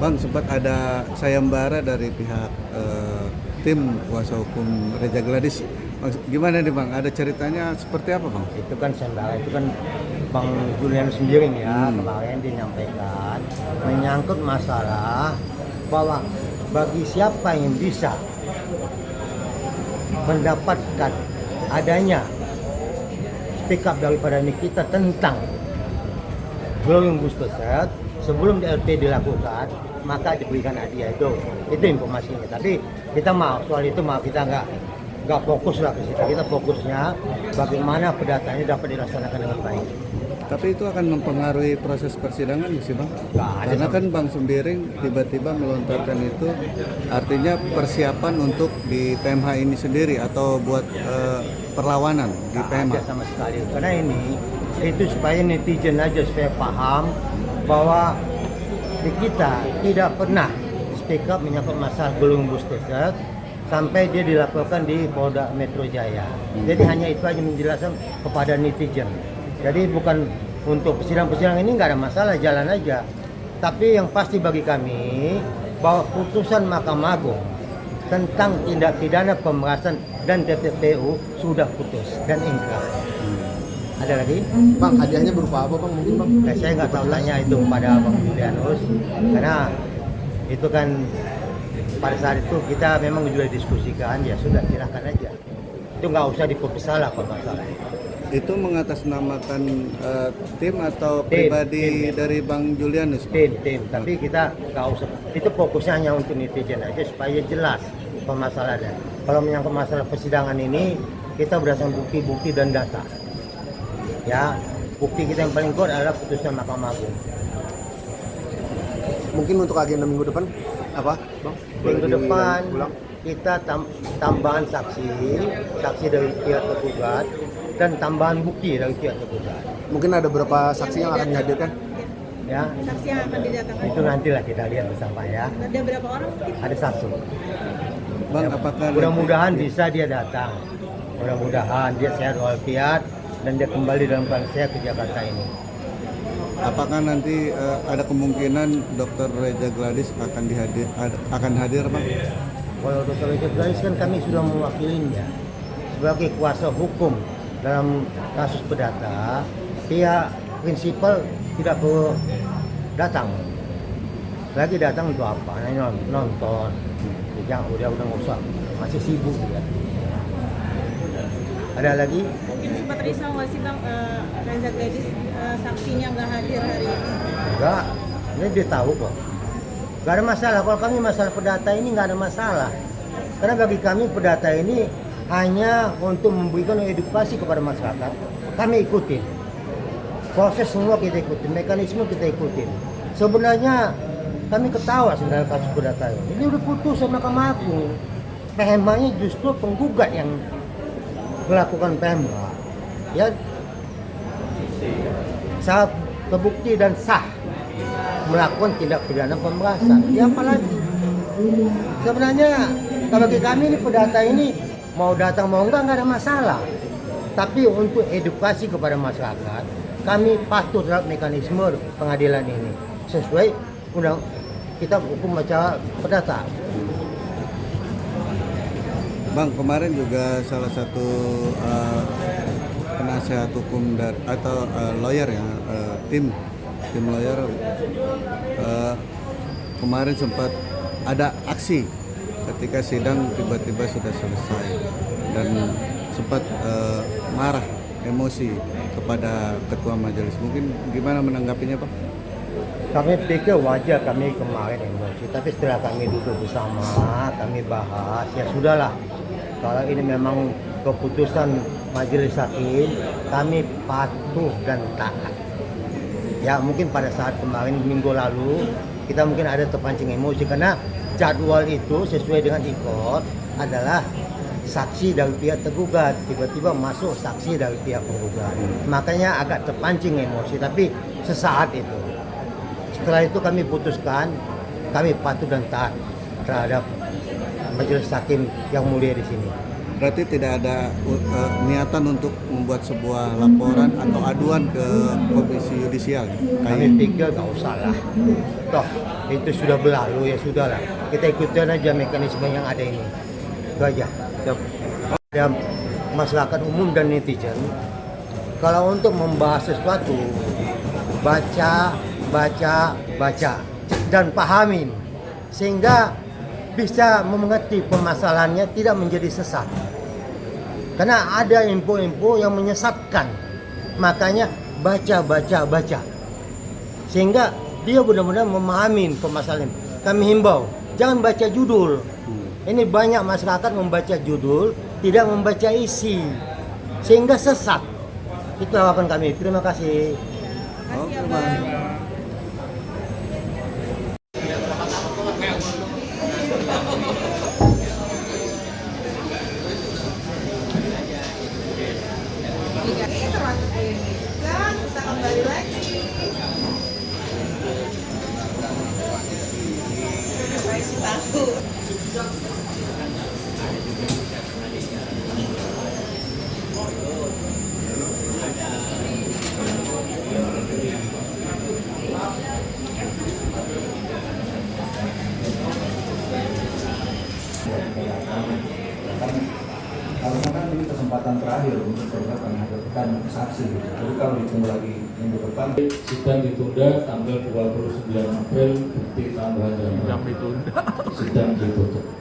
Bang, sempat ada sayembara dari pihak tim kuasa hukum Reza Gladys. Gimana nih Bang? Ada ceritanya seperti apa Bang? Itu kan sembara, itu kan Bang Julian sendiri ya kemarin menyampaikan menyangkut masalah bahwa bagi siapa yang bisa mendapatkan adanya speak up daripada Nikita tentang glowing booster set sebelum DLP dilakukan, maka diberikan hadiah itu informasinya. Tapi kita mau soal itu kita nggak fokus lah ke situ. Kita fokusnya bagaimana pendatanya dapat dilaksanakan dengan baik. Tapi itu akan mempengaruhi proses persidangan nggak sih Bang? Karena kan Bang Sembiring tiba-tiba melontarkan itu, artinya persiapan untuk di PMH ini sendiri atau buat perlawanan di PMH? Ada sama sekali. Karena ini itu supaya netizen aja supaya paham bahwa kita tidak pernah speak up menyangkut masalah glowing booster set sampai dia dilaporkan di Polda Metro Jaya. Jadi hanya itu aja menjelaskan kepada netizen. Jadi bukan untuk persidangan ini nggak ada masalah, jalan aja. Tapi yang pasti bagi kami bahwa putusan Mahkamah Agung tentang tindak pidana pemerasan dan TPPU sudah putus dan ingkrah. Ada lagi? Bang, hadiahnya berupa apa Bang? Mungkin Bang? Nah, saya nggak tahu tanya itu pada Bang Julianus, karena itu kan pada saat itu kita memang sudah diskusikan, ya sudah silahkan aja. Itu nggak usah diperbesalah kalau masalah itu. Itu mengatasnamakan tim atau pribadi dari Bang Julianus? Tim. Tapi kita nggak usah. Itu fokusnya hanya untuk netizen aja supaya jelas permasalahannya. Kalau menyangkut masalah persidangan ini, kita berdasarkan bukti-bukti dan data. Ya, bukti kita yang paling kuat adalah putusan Mahkamah Agung. Mungkin untuk agenda minggu depan apa Bang? Minggu depan kita tambahan saksi dari pihak tergugat dan tambahan bukti dari pihak tergugat. Mungkin ada berapa saksi yang akan dihadirkan? Ya, Saksi yang akan didatangkan. itu nantilah kita lihat bersama ya. Ada berapa orang mungkin? Ada satu. Bang, Ya, apakah mudah-mudahan bisa dia datang. Mudah-mudahan dia sehat walafiat dan dia kembali dalam keadaan sehat ke Jakarta ini. apakah nanti ada kemungkinan Dr. Reza Gladys akan hadir Bang? Kalau Dr. Reza Gladys kan kami sudah mewakilinya sebagai kuasa hukum dalam kasus perdata. Pihak prinsipal tidak perlu datang. Lagi datang untuk apa? Hanya nonton. Jangan udah nggak usah. Masih sibuk dia. Ada lagi? Mungkin sempat risau nggak sih Bang, Reza Gladys saksinya nggak hadir hari ini? Enggak, ini dia tahu kok. Gak ada masalah, kalau kami masalah perdata ini nggak ada masalah. Karena bagi kami perdata ini hanya untuk memberikan edukasi kepada masyarakat. Kami ikutin. Proses semua kita ikutin, mekanisme kita ikutin. Sebenarnya kami ketawa sebenarnya kasus perdata ini. Ini udah putus sama Mahkamah Agung. PMH-nya justru penggugat yang melakukan PMH. Ya, saat terbukti dan sah melakukan tindak pidana pemerasan. Ya apalagi? Sebenarnya kalau bagi kami ini perdata ini mau datang mau enggak ada masalah. Tapi untuk edukasi kepada masyarakat, kami patuh terhadap mekanisme pengadilan ini sesuai undang kita hukum acara perdata. Bang, kemarin juga salah satu penasihat hukum atau lawyer ya, tim lawyer kemarin sempat ada aksi ketika sidang tiba-tiba sudah selesai dan sempat marah, emosi kepada ketua majelis. Mungkin gimana menanggapinya Pak? Kami pikir wajar kami kemarin emosi, tapi setelah kami duduk bersama, kami bahas, ya sudahlah. Kalau ini memang keputusan majelis hakim, kami patuh dan taat. Ya mungkin pada saat kemarin minggu lalu, kita mungkin ada terpancing emosi karena jadwal itu sesuai dengan ikot adalah saksi dari pihak tergugat, tiba-tiba masuk saksi dari pihak penggugat. Makanya agak terpancing emosi, tapi sesaat itu. Setelah itu kami putuskan, kami patuh dan taat terhadap majelis hakim yang mulia di sini. Berarti tidak ada niatan untuk membuat sebuah laporan atau aduan ke Komisi Yudisial. Kami pikir nggak usah lah. Toh itu sudah berlalu, ya sudah lah. Kita ikutin aja mekanisme yang ada ini. Itu aja. Ada masyarakat umum dan netizen. Kalau untuk membahas sesuatu, baca dan pahamin sehingga bisa mengerti permasalahannya, tidak menjadi sesat. Karena ada info-info yang menyesatkan. Makanya baca. Sehingga dia benar-benar memahami permasalahan. Kami himbau, jangan baca judul. Ini banyak masyarakat membaca judul, tidak membaca isi. Sehingga sesat. Itu harapan kami. Terima kasih. Makasih ya Bang. Ini termasuk ini. Dan kita kembali lagi. Baik, tahu. Kalau kan ini kesempatan terakhir untuk saudara menghadirkan saksi. Jadi kalau ditunggu lagi minggu depan, Sidang ditunda tanggal 29 April, bukti tambahan dan sidang ditutup.